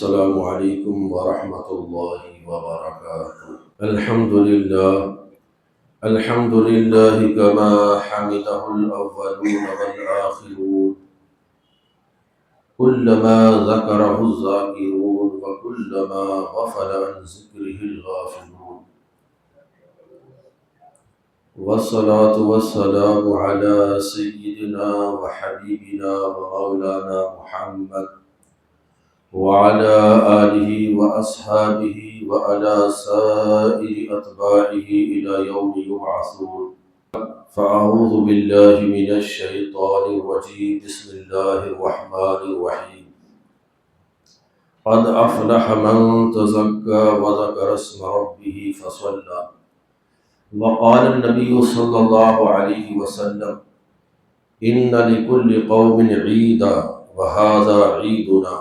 السلام علیکم ورحمۃ اللہ وبرکاتہ۔ الحمد للہ کما حمدہ الاولون والآخرون كلما ذکرہ الذاکرون وكلما غفل عن ذکرہ الغافلون، والصلاة والسلام على سیدنا وحبیبنا ومولانا محمد وعلى آلہ وأصحابہ وعلى سائر اتباعہ إلى يوم يبعثون۔ فأعوذ باللہ من الشیطان الرجیم، بسم اللہ الرحمن الرحیم۔ قد افلح من تزکى وذکر اسم ربہ فصلى، وقال النبی صلی اللہ علیہ وسلم ان لكل قوم عیدا وهذا عیدنا،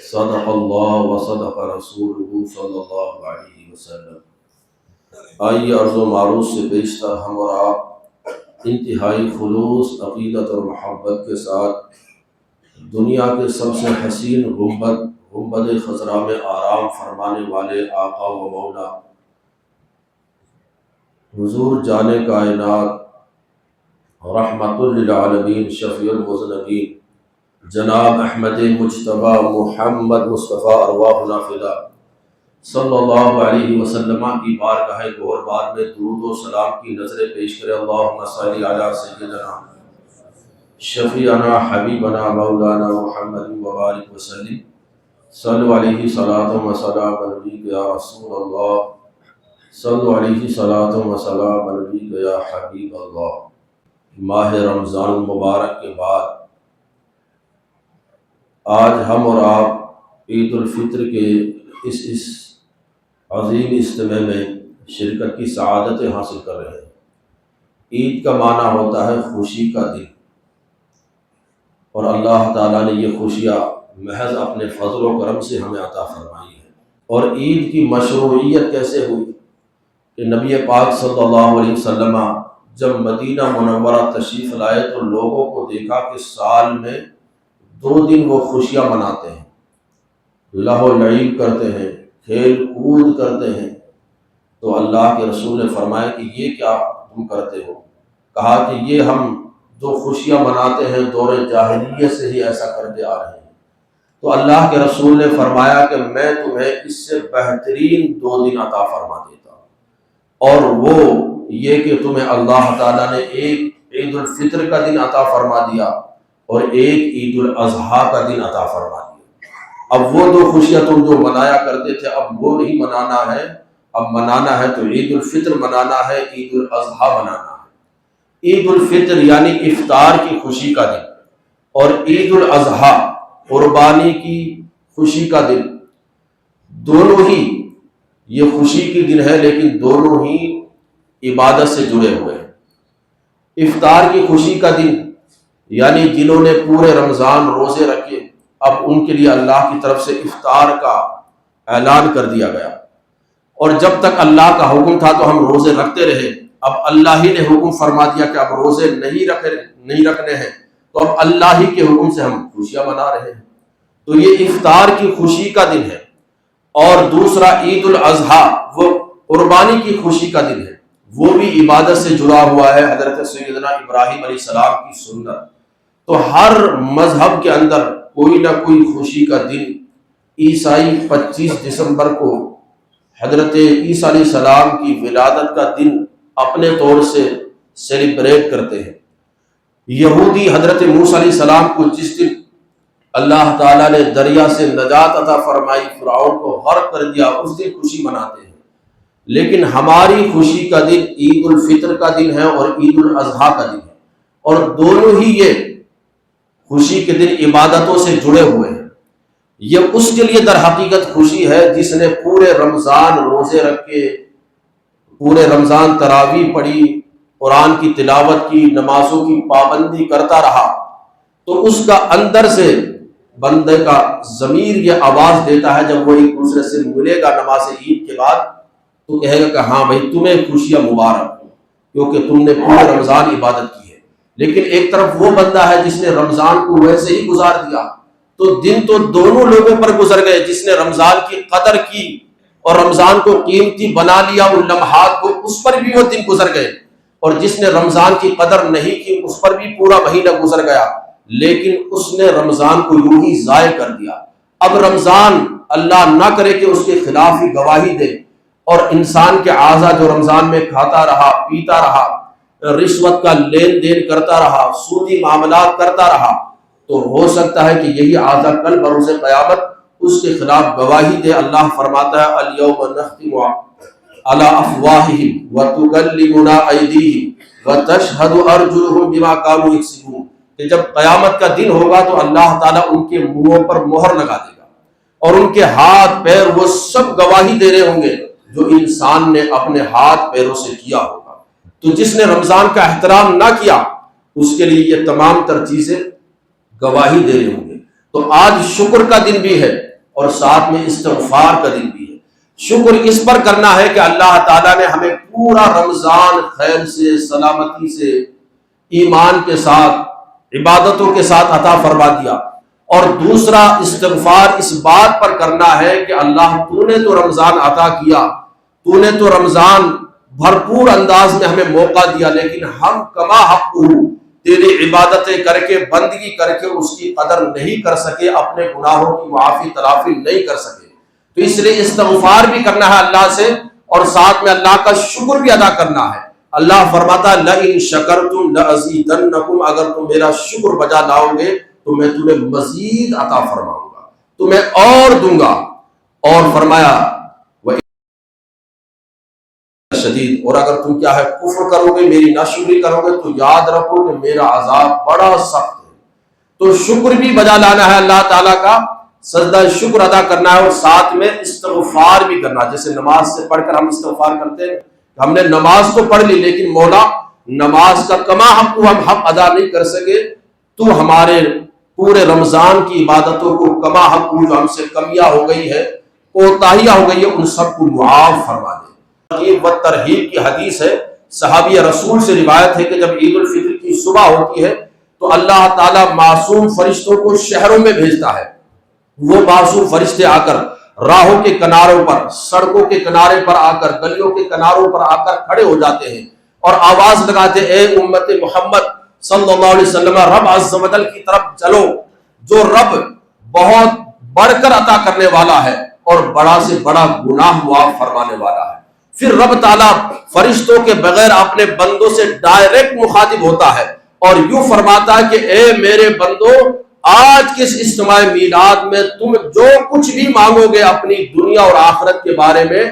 صدق اللہ وصدق رسولہ صلی اللہ علیہ وسلم۔ آئیے عرض و معروض سے بیشتر ہم اور آپ انتہائی خلوص، عقیدت اور محبت کے ساتھ دنیا کے سب سے حسین گنبد خضرا میں آرام فرمانے والے آقا و مولا حضور جان کائنات رحمت للعالمین شفیع المذنبین جناب احمد مجتبی محمد مصطفیٰ ارواحنا فدا صلی اللہ علیہ وسلم کی بارگاہ گہربار میں درود و سلام کی نظریں پیش کرے۔ اللہم صلی علی سیدنا شفیعنا حبیبنا مولانا محمد وبارک وسلم، صلو علیہ صلاۃ و سلام علیک یا رسول اللہ، صلو علیہ صلاۃ و سلام علیک یا حبیب اللہ۔ ماہ رمضان المبارک کے بعد آج ہم اور آپ عید الفطر کے اس عظیم اجتماع میں شرکت کی سعادتیں حاصل کر رہے ہیں۔ عید کا معنی ہوتا ہے خوشی کا دن، اور اللہ تعالیٰ نے یہ خوشیاں محض اپنے فضل و کرم سے ہمیں عطا فرمائی ہے۔ اور عید کی مشروعیت کیسے ہوئی کہ نبی پاک صلی اللہ علیہ وسلم جب مدینہ منورہ تشریف لائے تو لوگوں کو دیکھا کہ سال میں 2 دن وہ خوشیاں مناتے ہیں، لہو لعب کرتے ہیں، کھیل کود کرتے ہیں۔ تو اللہ کے رسول نے فرمایا کہ یہ کیا تم کرتے ہو؟ کہا کہ یہ ہم جو خوشیاں مناتے ہیں دور جاہلیت سے ہی ایسا کرتے آ رہے ہیں۔ تو اللہ کے رسول نے فرمایا کہ میں تمہیں اس سے بہترین 2 دن عطا فرما دیتا ہوں، اور وہ یہ کہ تمہیں اللہ تعالیٰ نے ایک عید الفطر کا دن عطا فرما دیا اور ایک عید الاضحیٰ کا دن عطا فرما دیا۔ اب وہ 2 خوشیاں تم جو منایا کرتے تھے اب وہ نہیں منانا ہے، اب منانا ہے تو عید الفطر منانا ہے، عید الاضحیٰ منانا ہے۔ عید الفطر یعنی افطار کی خوشی کا دن، اور عید الاضحیٰ قربانی کی خوشی کا دن، دونوں ہی یہ خوشی کی دن ہے لیکن دونوں ہی عبادت سے جڑے ہوئے ہیں۔ افطار کی خوشی کا دن یعنی جنہوں نے پورے رمضان روزے رکھے، اب ان کے لیے اللہ کی طرف سے افطار کا اعلان کر دیا گیا، اور جب تک اللہ کا حکم تھا تو ہم روزے رکھتے رہے، اب اللہ ہی نے حکم فرما دیا کہ اب روزے نہیں رکھنے ہیں، تو اب اللہ ہی کے حکم سے ہم خوشیاں منا رہے ہیں۔ تو یہ افطار کی خوشی کا دن ہے۔ اور دوسرا عید الاضحیٰ وہ قربانی کی خوشی کا دن ہے، وہ بھی عبادت سے جڑا ہوا ہے، حضرت سیدنا ابراہیم علیہ السلام کی سنت۔ تو ہر مذہب کے اندر کوئی نہ کوئی خوشی کا دن، عیسائی 25 دسمبر کو حضرت عیسیٰ علیہ السلام کی ولادت کا دن اپنے طور سے سیلیبریٹ کرتے ہیں۔ یہودی حضرت موسیٰ علیہ السلام کو جس دن اللہ تعالیٰ نے دریا سے نجات عطا فرمائی، فرعون کو غرق کر دیا، اس دن خوشی مناتے ہیں۔ لیکن ہماری خوشی کا دن عید الفطر کا دن ہے اور عید الاضحیٰ کا دن ہے، اور دونوں ہی یہ خوشی کے دن عبادتوں سے جڑے ہوئے ہیں۔ یہ اس کے لیے در حقیقت خوشی ہے جس نے پورے رمضان روزے رکھے، پورے رمضان تراویح پڑھی، قرآن کی تلاوت کی، نمازوں کی پابندی کرتا رہا، تو اس کا اندر سے بندے کا ضمیر یہ آواز دیتا ہے جب وہ ایک دوسرے سے ملے گا نماز عید کے بعد، تو کہے گا کہ ہاں بھائی تمہیں خوشیاں مبارک ہوں کیونکہ تم نے پورے رمضان عبادت کی ہے۔ لیکن ایک طرف وہ بندہ ہے جس نے رمضان کو ویسے ہی گزار دیا، تو دن تو دونوں لوگوں پر گزر گئے، جس نے رمضان کی قدر کی اور رمضان کو قیمتی بنا لیا ان لمحات کو، اس پر بھی وہ دن گزر گئے، اور جس نے رمضان کی قدر نہیں کی اس پر بھی پورا مہینہ گزر گیا، لیکن اس نے رمضان کو یوں ہی ضائع کر دیا۔ اب رمضان اللہ نہ کرے کہ اس کے خلاف ہی گواہی دے، اور انسان کے اعضا جو رمضان میں کھاتا رہا، پیتا رہا، رشوت کا لین دین کرتا رہا، سودی معاملات کرتا رہا، تو ہو سکتا ہے کہ یہی اعضا کل بروز قیامت اس کے خلاف گواہی دے۔ اللہ فرماتا ہے الیوم نختم علی افواہہم وتکلمنا ایدیہم وتشہد ارجلہم بما کانوا یکسبون، کہ جب قیامت کا دن ہوگا تو اللہ تعالیٰ ان کے منہوں پر مہر لگا دے گا، اور ان کے ہاتھ پیر وہ سب گواہی دے رہے ہوں گے جو انسان نے اپنے ہاتھ پیروں سے کیا ہوگا۔ تو جس نے رمضان کا احترام نہ کیا اس کے لیے یہ تمام تر چیزیں گواہی دے رہے ہوں گے۔ تو آج شکر کا دن بھی ہے اور ساتھ میں استغفار کا دن بھی ہے۔ شکر اس پر کرنا ہے کہ اللہ تعالیٰ نے ہمیں پورا رمضان خیر سے، سلامتی سے، ایمان کے ساتھ، عبادتوں کے ساتھ عطا فرما دیا، اور دوسرا استغفار اس بات پر کرنا ہے کہ اللہ تو نے تو رمضان عطا کیا، تو نے تو رمضان بھرپور انداز میں ہمیں موقع دیا، لیکن ہم کما حق تیری عبادتیں کر کے، بندگی کر کے اس کی قدر نہیں کر سکے، اپنے گناہوں کی معافی تلافی نہیں کر سکے۔ تو اس لیے استغفار بھی کرنا ہے اللہ سے، اور ساتھ میں اللہ کا شکر بھی ادا کرنا ہے۔ اللہ فرماتا ہے لئن شکرتم لازیدنکم، اگر تم میرا شکر بجا لاؤ گے تو میں تمہیں مزید عطا فرماؤں گا، تمہیں اور دوں گا۔ اور فرمایا شدید، اور اگر تم کیا ہے کفر کرو گے، میری ناشکری کرو گے، تو یاد رکھو کہ میرا عذاب بڑا سخت ہے۔ تو شکر بھی بجا لانا ہے اللہ تعالیٰ کا، سجدہ شکر ادا کرنا ہے، اور ساتھ میں استغفار بھی کرنا ہے۔ جیسے نماز سے پڑھ کر ہم استغفار کرتے ہیں، ہم نے نماز تو پڑھ لی لیکن مولا نماز کا کما حق ہم حق ادا نہیں کر سکے، تو ہمارے پورے رمضان کی عبادتوں کو کما حق جو ہم سے کمیاں ہو گئی ہے، کوتاہیاں ہو گئی ہے، ان سب کو معاف فرما دے۔ ترغیب و ترہیب کی حدیث ہے، صحابی رسول سے روایت ہے کہ جب عید الفطر کی صبح ہوتی ہے تو اللہ تعالیٰ معصوم فرشتوں کو شہروں میں بھیجتا ہے۔ وہ معصوم فرشتے آ کر راہوں کے کناروں پر، سڑکوں کے کنارے پر آ کر، گلیوں کے کناروں پر آ کر کھڑے ہو جاتے ہیں اور آواز لگاتے اے امت محمد صلی اللہ علیہ وسلم، رب عز و جل کی طرف چلو، جو رب بہت بڑھ کر عطا کرنے والا ہے اور بڑا سے بڑا گناہ معاف فرمانے والا ہے۔ پھر رب تعالیٰ فرشتوں کے بغیر اپنے بندوں سے ڈائریکٹ مخاطب ہوتا ہے اور یوں فرماتا ہے کہ اے میرے بندو، آج کس اجتماع میلاد میں تم جو کچھ بھی مانگو گے اپنی دنیا اور آخرت کے بارے میں،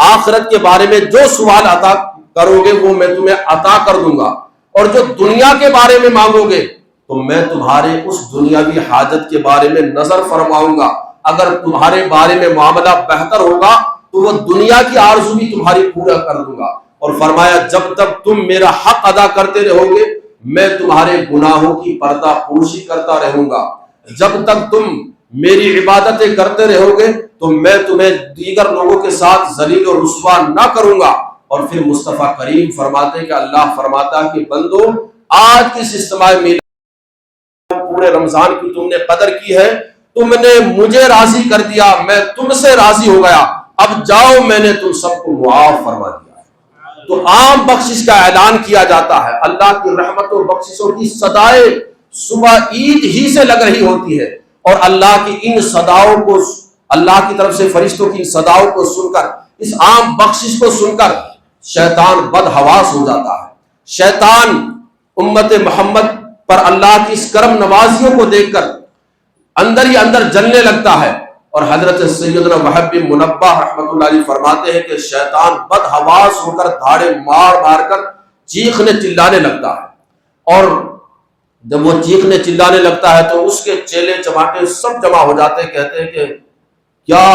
آخرت کے بارے میں جو سوال عطا کرو گے وہ میں تمہیں عطا کر دوں گا، اور جو دنیا کے بارے میں مانگو گے تو میں تمہارے اس دنیاوی حاجت کے بارے میں نظر فرماؤں گا۔ اگر تمہارے بارے میں معاملہ بہتر ہوگا تو وہ دنیا کی آرزو بھی تمہاری پورا کر دوں گا۔ اور فرمایا جب تک تم میرا حق ادا کرتے رہو گے میں تمہارے گناہوں کی پردہ پوشی کرتا رہوں گا، جب تک تم میری عبادتیں کرتے رہو گے تو میں تمہیں دیگر لوگوں کے ساتھ ذلیل و رسوا نہ کروں گا۔ اور پھر مصطفیٰ کریم فرماتے کہ اللہ فرماتا کہ بندو، آج کس اجتماع میلاد پورے رمضان کی تم نے قدر کی ہے، تم نے مجھے راضی کر دیا، میں تم سے راضی ہو گیا، اب جاؤ میں نے تم سب کو معاف فرما دیا۔ تو عام بخشش کا اعلان کیا جاتا ہے، اللہ کی رحمت و بخششوں کی صدائیں صبح عید ہی سے لگ رہی ہوتی ہے، اور اللہ کی ان صداؤں کو، اللہ کی طرف سے فرشتوں کی صداؤں کو سن کر، اس عام بخشش کو سن کر شیطان بدحواس ہو جاتا ہے۔ شیطان امت محمد پر اللہ کی اس کرم نوازیوں کو دیکھ کر اندر ہی اندر جلنے لگتا ہے، اور حضرت سیدنا وہب بن منبہ رحمۃ اللہ علیہ فرماتے ہیں کہ شیطان بدحواس ہو کر دھاڑے مار مار کر چیخنے چلانے لگتا ہے، اور جب وہ چیخنے چلانے لگتا ہے تو اس کے چیلے چماٹے سب جمع ہو جاتے ہیں، کہتے ہیں کہ کیا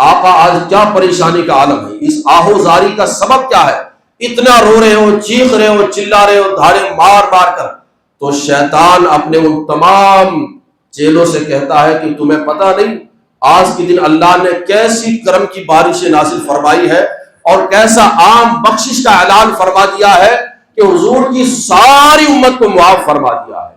آقا آج کیا پریشانی کا عالم ہے، اس آہو زاری کا سبب کیا ہے، اتنا رو رہے ہو، چیخ رہے ہو، چلا رہے ہو دھاڑے مار مار کر۔ تو شیطان اپنے ان تمام چیلوں سے کہتا ہے کہ تمہیں پتہ نہیں آج کے دن اللہ نے کیسی کرم کی بارشیں نازل فرمائی ہے اور کیسا عام بخشش کا اعلان فرما دیا ہے کہ حضور کی ساری امت کو معاف فرما دیا ہے۔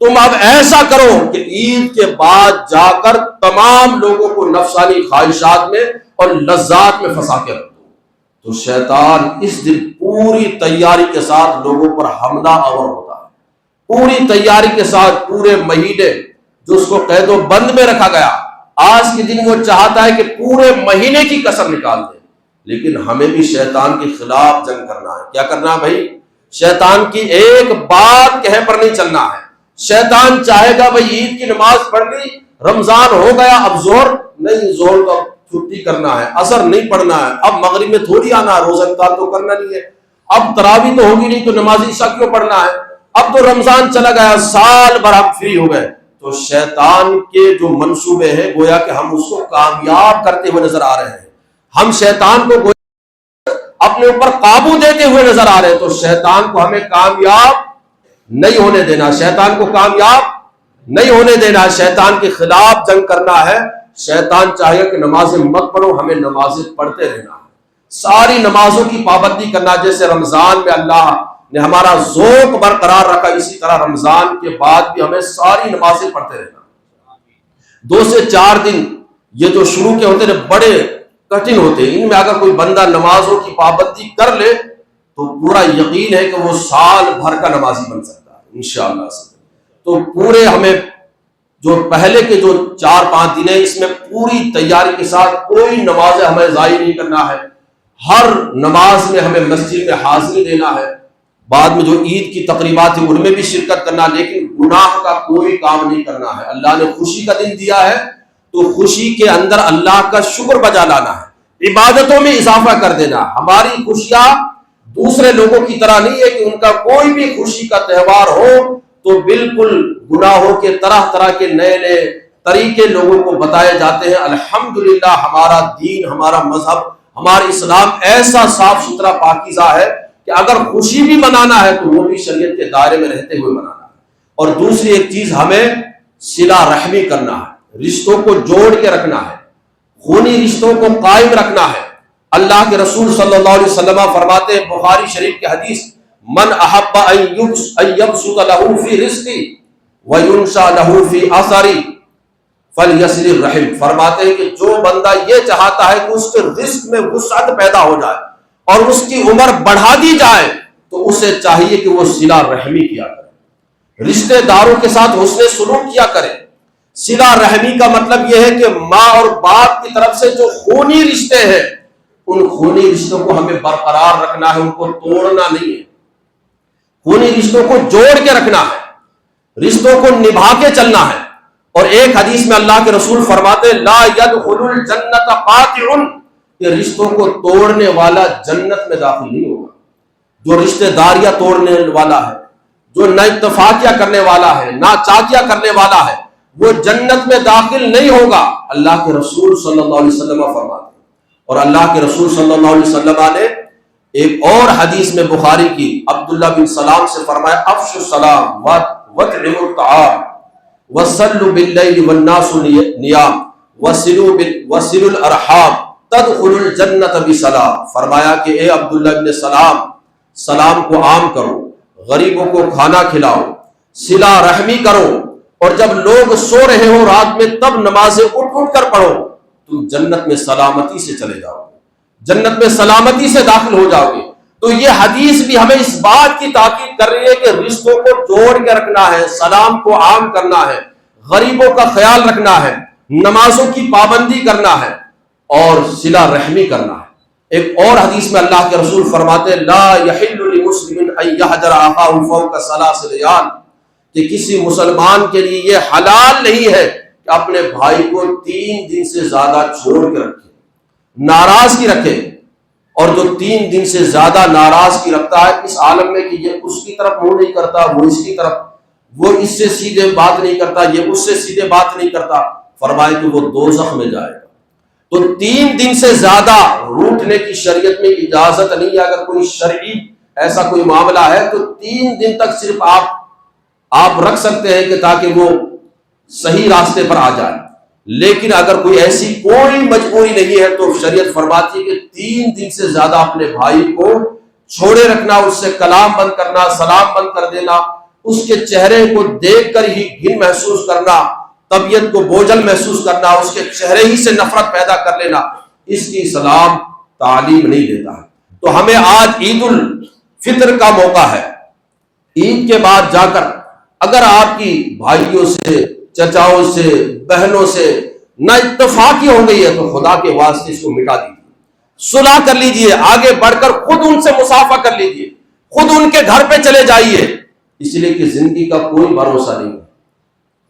تم اب ایسا کرو کہ عید کے بعد جا کر تمام لوگوں کو نفسانی خواہشات میں اور لذات میں پھنسا کے رکھ دو۔ تو شیطان اس دن پوری تیاری کے ساتھ لوگوں پر حملہ آور ہوتا ہے، پوری تیاری کے ساتھ پورے مہینے جو اس کو قید و بند میں رکھا گیا، آج کے دن وہ چاہتا ہے کہ پورے مہینے کی کسر نکال دے۔ لیکن ہمیں بھی شیطان کے خلاف جنگ کرنا ہے۔ کیا کرنا ہے بھائی؟ شیطان کی ایک بات کہے پر نہیں چلنا ہے۔ شیطان چاہے گا بھائی عید کی نماز پڑھ لی، رمضان ہو گیا، اب زہر نہیں، زہر کا چھٹی کرنا ہے، عصر نہیں پڑھنا ہے، اب مغرب میں تھوڑی آنا ہے، روزہ افطار تو کرنا نہیں ہے، اب تراویح تو ہوگی نہیں تو نماز عشاء کیوں پڑھنا ہے، اب تو رمضان چلا گیا، سال بھر ہم فری ہو گئے۔ تو شیطان کے جو منصوبے ہیں گویا کہ ہم اس کو کامیاب کرتے ہوئے نظر آ رہے ہیں، ہم شیطان کو اپنے اوپر قابو دیتے ہوئے نظر آ رہے ہیں۔ تو شیطان کو ہمیں کامیاب نہیں ہونے دینا، شیطان کو کامیاب نہیں ہونے دینا، شیطان کے خلاف جنگ کرنا ہے۔ شیطان چاہے کہ نمازیں مت پڑھو، ہمیں نمازیں پڑھتے رہنا ہے، ساری نمازوں کی پابندی کرنا۔ جیسے رمضان میں اللہ نے ہمارا ذوق برقرار رکھا، اسی طرح رمضان کے بعد بھی ہمیں ساری نمازیں پڑھتے رہنا۔ 2 سے 4 دن یہ جو شروع کے ہوتے ہیں بڑے کٹھن ہوتے ہیں، ان میں اگر کوئی بندہ نمازوں کی پابندی کر لے تو پورا یقین ہے کہ وہ سال بھر کا نمازی بن سکتا ہے انشاءاللہ سے۔ تو پورے ہمیں جو پہلے کے جو 4-5 دن ہیں اس میں پوری تیاری کے ساتھ کوئی نماز ہمیں ضائع نہیں کرنا ہے، ہر نماز میں ہمیں مسجد میں حاضری دینا ہے، بعد میں جو عید کی تقریبات ہیں ان میں بھی شرکت کرنا، لیکن گناہ کا کوئی کام نہیں کرنا ہے۔ اللہ نے خوشی کا دن دیا ہے تو خوشی کے اندر اللہ کا شکر بجا لانا ہے، عبادتوں میں اضافہ کر دینا۔ ہماری خوشیاں دوسرے لوگوں کی طرح نہیں ہے کہ ان کا کوئی بھی خوشی کا تہوار ہو تو بالکل گناہوں کے طرح طرح کے نئے نئے طریقے لوگوں کو بتائے جاتے ہیں۔ الحمدللہ ہمارا دین، ہمارا مذہب، ہمارا اسلام ایسا صاف ستھرا پاکیزہ ہے کہ اگر خوشی بھی منانا ہے تو وہ بھی شریعت کے دائرے میں رہتے ہوئے منانا ہے۔ اور دوسری ایک چیز ہمیں صلہ رحمی کرنا ہے، رشتوں کو جوڑ کے رکھنا ہے، خونی رشتوں کو قائم رکھنا ہے۔ اللہ کے رسول صلی اللہ علیہ وسلم فرماتے ہیں، بخاری شریف کی حدیث، من احب ان یبسط له فی رزقی وینسا له فی اثری فلیصل الرحم۔ فرماتے ہیں کہ جو بندہ یہ چاہتا ہے کہ اس کے رزق میں وسعت پیدا ہو جائے اور اس کی عمر بڑھا دی جائے تو اسے چاہیے کہ وہ صلہ رحمی کیا کرے، رشتہ داروں کے ساتھ حسن سلوک کیا کرے۔ صلہ رحمی کا مطلب یہ ہے کہ ماں اور باپ کی طرف سے جو خونی رشتے ہیں ان خونی رشتوں کو ہمیں برقرار رکھنا ہے، ان کو توڑنا نہیں ہے، خونی رشتوں کو جوڑ کے رکھنا ہے، رشتوں کو نبھا کے چلنا ہے۔ اور ایک حدیث میں اللہ کے رسول فرماتے ہیں، لا يدخل الجنت قاطع، کہ رشتوں کو توڑنے والا جنت میں داخل نہیں ہوگا۔ جو رشتہ داریاں توڑنے والا ہے، جو نہ اتفاقیہ کرنے والا ہے، نہ چاکیہ کرنے والا ہے، وہ جنت میں داخل نہیں ہوگا، اللہ کے رسول صلی اللہ علیہ وسلم فرماتے ہیں۔ اور اللہ کے رسول صلی اللہ علیہ وسلم نے ایک اور حدیث میں بخاری کی عبداللہ بن سلام سے فرمایا، افشوا السلام واطعموا الطعام وصلوا باللیل والناس نیام وصلوا الارحام تدخلوا الجنت بسلام۔ فرمایا کہ اے عبداللہ بن سلام، سلام کو عام کرو، غریبوں کو کھانا کھلاؤ، صلہ رحمی کرو، اور جب لوگ سو رہے ہو رات میں تب نمازیں اٹھ اٹھ کر پڑھو، تم جنت میں سلامتی سے چلے جاؤ گے، جنت میں سلامتی سے داخل ہو جاؤ گے۔ تو یہ حدیث بھی ہمیں اس بات کی تاکید کر رہی ہے کہ رشتوں کو جوڑ کے رکھنا ہے، سلام کو عام کرنا ہے، غریبوں کا خیال رکھنا ہے، نمازوں کی پابندی کرنا ہے اور صلہ رحمی کرنا ہے۔ ایک اور حدیث میں اللہ کے رسول فرماتے ہیں، لا یحل لمسلم ان یہجر اخاہ فوق ثلاث لیال، کہ کسی مسلمان کے لیے یہ حلال نہیں ہے کہ اپنے بھائی کو 3 دن سے زیادہ چھوڑ کے رکھے، ناراضگی رکھے۔ اور جو 3 دن سے زیادہ ناراضگی رکھتا ہے اس عالم میں کہ یہ اس کی طرف منہ نہیں کرتا، وہ اس کی طرف، وہ اس سے سیدھے بات نہیں کرتا، یہ اس سے سیدھے بات نہیں کرتا، فرمائے کہ وہ دوزخ میں جائے گا۔ تو 3 دن سے زیادہ روٹنے کی شریعت میں اجازت نہیں ہے۔ اگر کوئی شرعی ایسا کوئی معاملہ ہے تو 3 دن تک صرف آپ رکھ سکتے ہیں کہ تاکہ وہ صحیح راستے پر آ جائے، لیکن اگر کوئی ایسی کوئی مجبوری نہیں ہے تو شریعت فرماتی ہے کہ 3 دن سے زیادہ اپنے بھائی کو چھوڑے رکھنا، اس سے کلام بند کرنا، سلام بند کر دینا، اس کے چہرے کو دیکھ کر ہی گھن محسوس کرنا، طبیعت کو بوجھل محسوس کرنا، اس کے چہرے ہی سے نفرت پیدا کر لینا، اس کی اسلام تعلیم نہیں دیتا ہے۔ تو ہمیں آج عید الفطر کا موقع ہے، عید کے بعد جا کر اگر آپ کی بھائیوں سے، چچاؤں سے، بہنوں سے نہ اتفاقی ہو گئی ہے تو خدا کے واسطے اس کو مٹا دیجیے، صلح کر لیجیے، آگے بڑھ کر خود ان سے مصافحہ کر لیجیے، خود ان کے گھر پہ چلے جائیے، اس لیے کہ زندگی کا کوئی بھروسہ نہیں،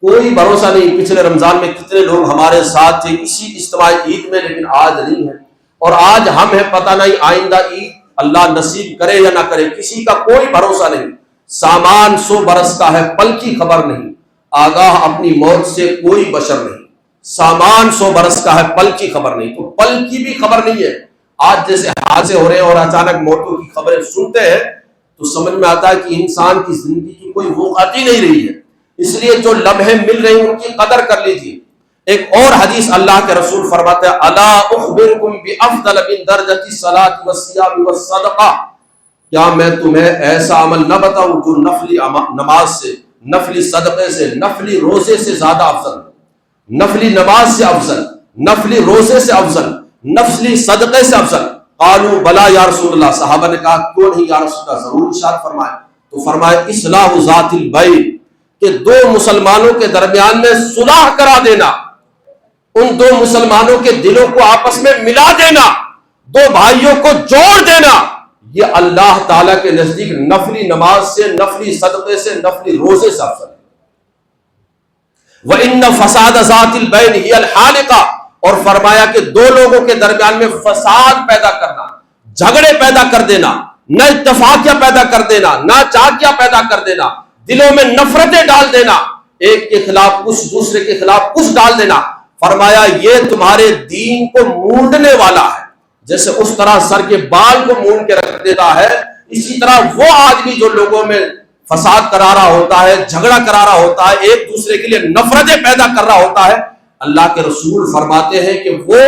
کوئی بھروسہ نہیں۔ پچھلے رمضان میں کتنے لوگ ہمارے ساتھ تھے اسی اجتماع عید میں، لیکن آج نہیں ہے، اور آج ہم ہیں، پتہ نہیں آئندہ عید اللہ نصیب کرے یا نہ کرے، کسی کا کوئی بھروسہ نہیں۔ سامان 100 برس کا ہے، پل کی خبر نہیں، آگاہ اپنی موت سے کوئی بشر نہیں۔ سامان 100 برس کا ہے، پل کی خبر نہیں، تو پل کی بھی خبر نہیں ہے۔ آج جیسے حادثے ہو رہے ہیں اور اچانک موتوں کی خبریں سنتے ہیں تو سمجھ میں آتا ہے کہ انسان کی زندگی کی کوئی وقت ہی نہیں رہی ہے، اس لیے جو لمحے مل رہے ہیں ان کی قدر کر لیجیے۔ ایک اور حدیث اللہ کے رسول فرماتے ہیں، الا اخبرکم بافضل من درجۃ الصلاۃ والصیام والصدقہ، کیا میں تمہیں ایسا عمل نہ بتاؤں جو نفلی نماز سے، نفلی صدقے سے، نفلی روزے سے زیادہ افضل، نفلی نماز سے افضل، نفلی روزے سے افضل، نفلی صدقے سے افضل؟ قالوا بلا یا رسول اللہ، صحابہ نے کہا کیوں نہیں یا رسول اللہ، ضرور ارشاد فرمائے۔ تو فرمائے اصلاح ذات البین، کہ دو مسلمانوں کے درمیان میں صلح کرا دینا، ان دو مسلمانوں کے دلوں کو آپس میں ملا دینا، دو بھائیوں کو جوڑ دینا، یہ اللہ تعالیٰ کے نزدیک نفلی نماز سے، نفلی صدقے سے، نفلی روزے سے افضل ہے۔ وَإِنَّ فَسَادَ ذَاتِ الْبَيْنِ هِيَ الْحَالِقَةُ، اور فرمایا کہ دو لوگوں کے درمیان میں فساد پیدا کرنا، جھگڑے پیدا کر دینا، نہ اتفاقیہ پیدا کر دینا، نہ چاکیہ پیدا کر دینا، دلوں میں نفرتیں ڈال دینا، ایک کے خلاف کچھ، دوسرے کے خلاف کچھ ڈال دینا، فرمایا یہ تمہارے دین کو مونڈنے والا ہے۔ جیسے اس طرح سر کے بال کو مونڈ کے رکھ دیتا ہے، اسی طرح وہ آدمی جو لوگوں میں فساد کرا رہا ہوتا ہے، جھگڑا کرا رہا ہوتا ہے، ایک دوسرے کے لیے نفرتیں پیدا کر رہا ہوتا ہے، اللہ کے رسول فرماتے ہیں کہ وہ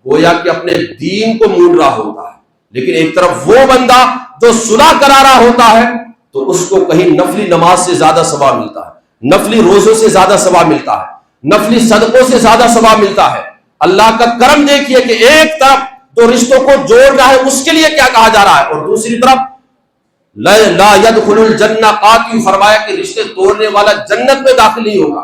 گویا کہ اپنے دین کو مونڈ رہا ہوتا ہے۔ لیکن ایک طرف وہ بندہ جو صلح کرا رہا ہوتا ہے تو اس کو کہیں نفلی نماز سے زیادہ ثواب ملتا ہے، نفلی روزوں سے زیادہ ثواب ملتا ہے، نفلی صدقوں سے زیادہ ثواب ملتا ہے۔ اللہ کا کرم دیکھیے کہ ایک طرف جو رشتوں کو جوڑ رہا ہے اس کے لیے کیا کہا جا رہا ہے، اور دوسری طرف لا يدخل الجنہ قاطع، فرمایا کہ رشتے توڑنے والا جنت میں داخل نہیں ہوگا۔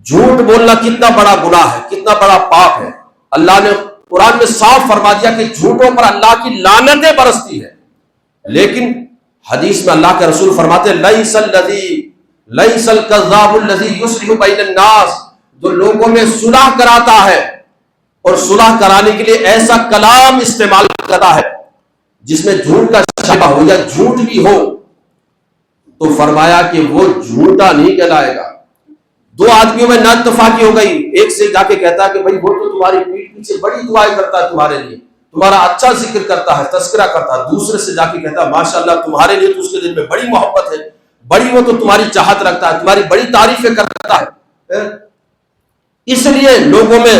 جھوٹ بولنا کتنا بڑا گناہ ہے، کتنا بڑا پاپ ہے۔ اللہ نے قرآن میں صاف فرما دیا کہ جھوٹوں پر اللہ کی لعنتیں برستی ہے، لیکن حدیث میں اللہ کے رسول فرماتے ہیں لیس الکذاب الذی یصلح بین الناس، جو لوگوں میں صلح کراتا ہے اور صلح کرانے کے لیے ایسا کلام استعمال کرتا ہے جس میں جھوٹ کا شبہ ہو یا جھوٹ بھی ہو، تو فرمایا کہ وہ جھوٹا نہیں کہلائے گا۔ دو آدمیوں میں نہ اتفاقی ہو گئی، ایک سے جا کے کہتا ہے کہ بھائی وہ تو تمہاری پیٹھ پیچھے بڑی دعائیں کرتا ہے، تمہارے لیے تمہارا اچھا ذکر کرتا ہے، تذکرہ کرتا ہے، دوسرے سے جا کے کہتا ہے ماشاءاللہ تمہارے لیے تو اس کے دل میں بڑی محبت ہے، بڑی وہ تو تمہاری چاہت رکھتا ہے، تمہاری بڑی تعریفیں کرتا ہے۔ اس لیے لوگوں میں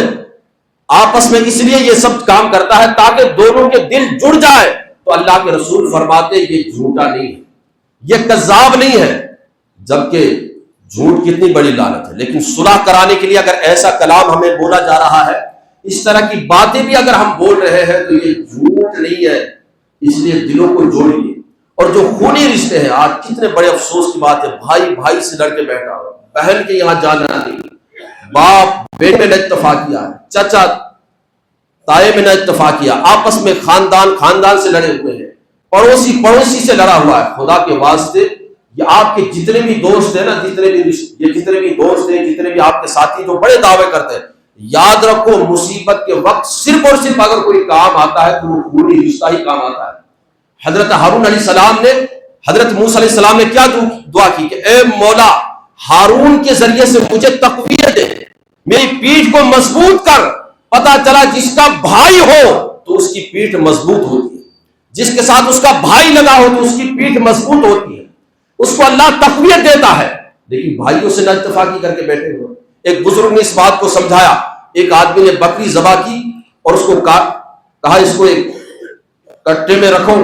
آپس میں اس لیے یہ سب کام کرتا ہے تاکہ دونوں کے دل جڑ جائے۔ تو اللہ کے رسول فرماتے یہ جھوٹا نہیں ہے، یہ کذاب نہیں ہے، جبکہ جھوٹ کتنی بڑی لعنت ہے۔ لیکن صلح کرانے کے لیے اگر ایسا کلام ہمیں بولا جا رہا ہے، اس طرح کی باتیں بھی اگر ہم بول رہے ہیں تو یہ جھوٹ نہیں ہے، اس لیے دلوں کو جوڑیے۔ اور جو خونی رشتے ہیں، آج کتنے بڑے افسوس کی بات ہے، بھائی بھائی سے لڑ کے بیٹھا ہو، بہن کے یہاں جانا نہیں، باپ بیٹے میں نہ اتفاقیہ ہے، چچا تائے میں نہ اتفاقیہ، آپس میں خاندان سے لڑے ہوئے ہیں، پڑوسی سے لڑا ہوا ہے۔ خدا کے واسطے یہ آپ کے جتنے بھی دوست ہیں نا، جتنے بھی آپ کے ساتھی جو بڑے دعوے کرتے ہیں، یاد رکھو مصیبت کے وقت صرف اور صرف اگر کوئی کام آتا ہے تو وہ خونی رشتہ ہی کام آتا ہے۔ حضرت ہارون علیہ السلام نے، حضرت موسیٰ علیہ السلام نے کیا دعا کی کہ اے مولا ہارون کے ذریعے سے مجھے تقویت دے، میری پیٹھ کو مضبوط کر۔ پتا چلا جس کا بھائی ہو تو اس کی پیٹھ مضبوط ہوتی ہے، جس کے ساتھ اس کا بھائی لگا ہو تو اس کی پیٹھ مضبوط ہوتی ہے، اس کو اللہ تقویت دیتا ہے۔ لیکن بھائیوں سے نہ اتفاقی کر کے بیٹھے ہوئے۔ ایک بزرگ نے اس بات کو سمجھایا، ایک آدمی نے بکری ذبح کی اور اس کو کہا اس کو ایک کٹے میں رکھو،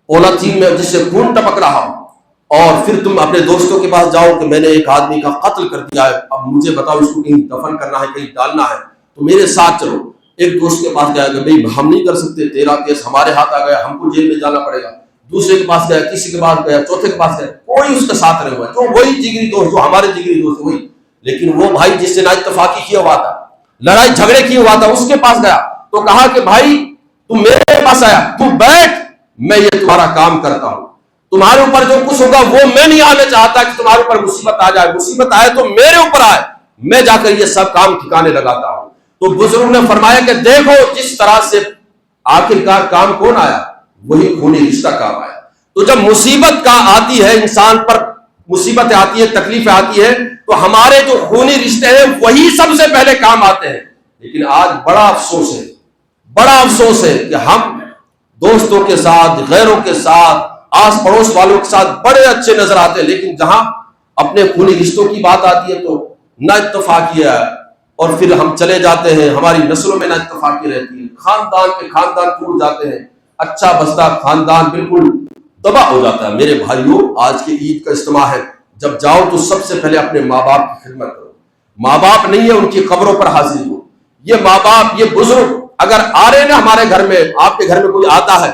پولیتھین میں جس سے خون ٹپک رہا ہو، اور پھر تم اپنے دوستوں کے پاس جاؤ کہ میں نے ایک آدمی کا قتل کر دیا ہے، اب مجھے بتاؤ اس کو کہیں دفن کرنا ہے، کہیں ڈالنا ہے، تو میرے ساتھ چلو۔ ایک دوست کے پاس گیا کہ بھائی ہم نہیں کر سکتے، تیرا کیس ہمارے ہاتھ آ گیا، ہم کو جیل میں جانا پڑے گا۔ دوسرے کے پاس گیا، تیسرے کے پاس گیا، چوتھے کے پاس گیا، کوئی اس کے ساتھ نہیں ہوا، جو وہی جگری دوست، جو ہمارے جگری دوست وہی، لیکن وہ بھائی جس سے نا اتفاقی کیا ہوا تھا، لڑائی جھگڑے کیے ہوا تھا، اس کے پاس گیا تو کہا کہ بھائی تم میرے پاس آیا، تم بیٹھ، میں یہ تمہارا کام کرتا ہوں، تمہارے اوپر جو کچھ ہوگا وہ میں نہیں آنے چاہتا کہ تمہارے اوپر مصیبت آ جائے، مصیبت آئے تو میرے اوپر آئے، میں جا کر یہ سب کام ٹھکانے لگاتا ہوں۔ تو بزرگ نے فرمایا کہ دیکھو جس طرح سے آخرکار کام کون آیا، وہی خونی رشتہ کام آیا۔ تو جب مصیبت کا آتی ہے، انسان پر مصیبت آتی ہے، تکلیف آتی ہے، تو ہمارے جو خونی رشتے ہیں وہی سب سے پہلے کام آتے ہیں۔ لیکن آج بڑا افسوس ہے، بڑا افسوس ہے کہ ہم دوستوں کے ساتھ، غیروں کے ساتھ، آس پڑوس والوں کے ساتھ بڑے اچھے نظر آتے ہیں، لیکن جہاں اپنے خونی رشتوں کی بات آتی ہے تو نہ اتفاقیہ ہے، اور پھر ہم چلے جاتے ہیں، ہماری نسلوں میں نہ اتفاقی رہتی ہے، خاندان کے خاندان ٹوٹ جاتے ہیں، اچھا بستا خاندان بالکل تباہ ہو جاتا ہے۔ میرے بھائیوں، آج کے عید کا اجتماع ہے، جب جاؤ تو سب سے پہلے اپنے ماں باپ کی خدمت کرو۔ ماں باپ نہیں ہے ان کی قبروں پر حاضر ہو۔ یہ ماں باپ، یہ بزرگ اگر آ رہے نا ہمارے گھر میں، آپ کے گھر میں کوئی آتا ہے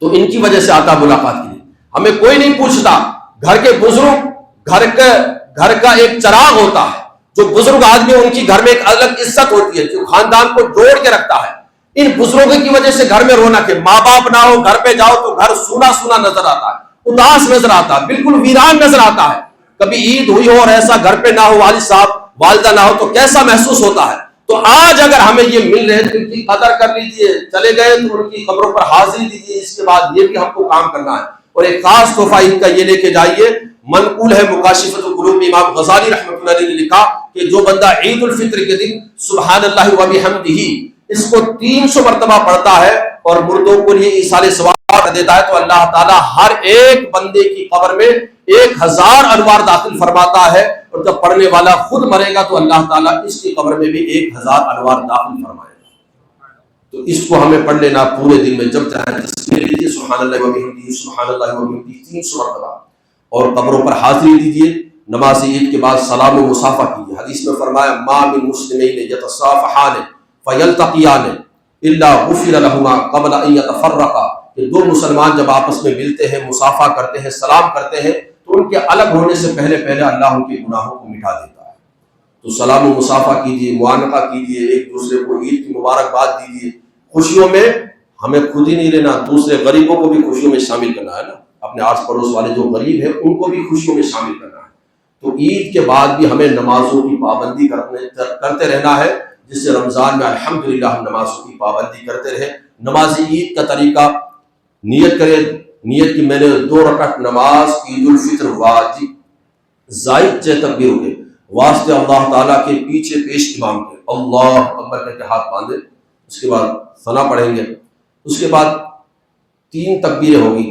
تو ان کی وجہ سے آتا ملاقات کے لیے، ہمیں کوئی نہیں پوچھتا۔ گھر کے بزرگ گھر کا ایک چراغ ہوتا ہے، جو بزرگ آدمی ان کی گھر میں ایک الگ عزت ہوتی ہے، جو خاندان کو جوڑ کے رکھتا ہے۔ ان بزرگوں کی وجہ سے گھر میں رونق ہے۔ ماں باپ نہ ہو، گھر پہ جاؤ تو گھر سونا سونا نظر آتا ہے، اداس نظر آتا ہے، بالکل ویران نظر آتا ہے۔ کبھی عید ہوئی ہو اور ایسا گھر پہ نہ ہو، والد صاحب والدہ نہ ہو، تو کیسا محسوس ہوتا ہے۔ تو آج اگر ہمیں یہ مل رہے تو ان کی قدر کر لیجیے، چلے گئے تو ان کی قبروں پر حاضری دیجیے، اس کے بعد یہ بھی ہم کو کام کرنا ہے۔ اور ایک خاص تحفہ عید کا یہ لے کے جائیے، منقول ہے مکاشفۃ القلوب، امام غزالی رحمۃ اللہ علیہ نے لکھا کہ جو بندہ عید الفطر کے دن سبحان اللہ و بحمدہ اس کو 300 مرتبہ پڑھتا ہے اور مردوں کو لیے ایصال ثواب دیتا ہے، تو اللہ تعالیٰ ہر ایک بندے کی قبر میں 1000 انوار داخل فرماتا ہے، اور جب پڑھنے والا خود مرے گا تو اللہ تعالیٰ اس کی قبر میں بھی 1000 انوار داخل فرمائے گا۔ تو اس کو ہمیں پڑھ لینا پورے دن میں، جب چاہیں تسبیح لیجیے، سبحان اللہ و بحمدہ، سبحان اللہ و بحمدہ 300 مرتبہ، اور قبروں پر حاضری دیجیے۔ نماز عید کے بعد سلام و مصافحہ کیجیے۔ حدیث میں فرمایا ما من مسلمین یتصافحان فیلتقیان الا غفر لہما قبل ان یتفرقا، کہ دو مسلمان جب آپس میں ملتے ہیں، مصافحہ کرتے ہیں، سلام کرتے ہیں، تو ان کے الگ ہونے سے پہلے اللہ ان کے گناہوں کو مٹا دیتا ہے۔ تو سلام و مصافحہ کیجیے، معانقہ کیجیے، ایک دوسرے کو عید کی مبارکباد دیجیے۔ خوشیوں میں ہمیں خود ہی نہیں لینا، دوسرے غریبوں کو بھی خوشیوں میں شامل کرنا ہے نا، اپنے آس پڑوس والے جو غریب ہیں ان کو بھی خوشیوں میں شامل کرنا ہے۔ تو عید کے بعد بھی ہمیں نمازوں کی پابندی کرتے رہنا ہے، جس سے رمضان میں الحمدللہ ہم نمازوں کی پابندی کرتے رہے۔ نماز عید کا طریقہ، نیت کرے، نیت کی میں نے 2 رکعت نماز عید الفطر واجب زائد 6 تکبیروں کے واسطے اللہ تعالیٰ کے پیچھے پیش امام کے اللہ اکبر کر کے ہاتھ باندھے، اس کے بعد ثنا پڑھیں گے، اس کے بعد 3 تکبیریں ہوگی۔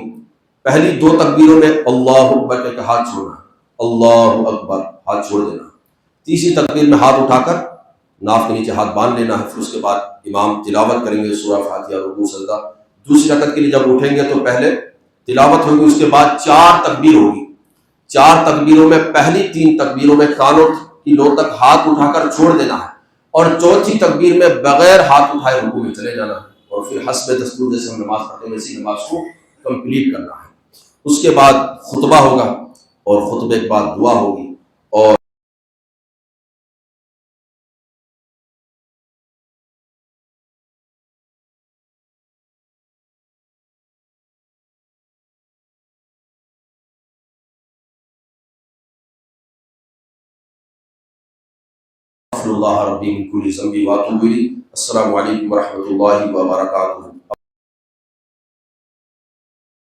پہلی 2 تکبیروں میں اللہ اکبر کر کے ہاتھ چھوڑنا، اللہ اکبر ہاتھ چھوڑ دینا، تیسری تکبیر میں ہاتھ اٹھا کر ناف کے نیچے ہاتھ باندھ لینا ہے، پھر اس کے بعد امام تلاوت کریں گے سورہ فاتحہ، رکوع سجدہ۔ دوسری رکعت کے لیے جب اٹھیں گے تو پہلے تلاوت ہوگی، اس کے بعد 4 تکبیر ہوگی۔ 4 تکبیروں میں پہلی 3 تکبیروں میں کانوں کی لو تک ہاتھ اٹھا کر چھوڑ دینا ہے، اور چوتھی تکبیر میں بغیر ہاتھ اٹھائے رکوع میں چلے جانا ہے، اور پھر حسب دستور جیسے ہم نماز پڑھتے ہیں ویسی نماز کو کمپلیٹ کرنا ہے۔ اس کے بعد خطبہ ہوگا، اور خطبے کے بعد دعا ہوگی، اور اللہ ربی من کل ذنب واتوب الیہ۔ السلام علیکم ورحمۃ اللہ وبرکاتہ۔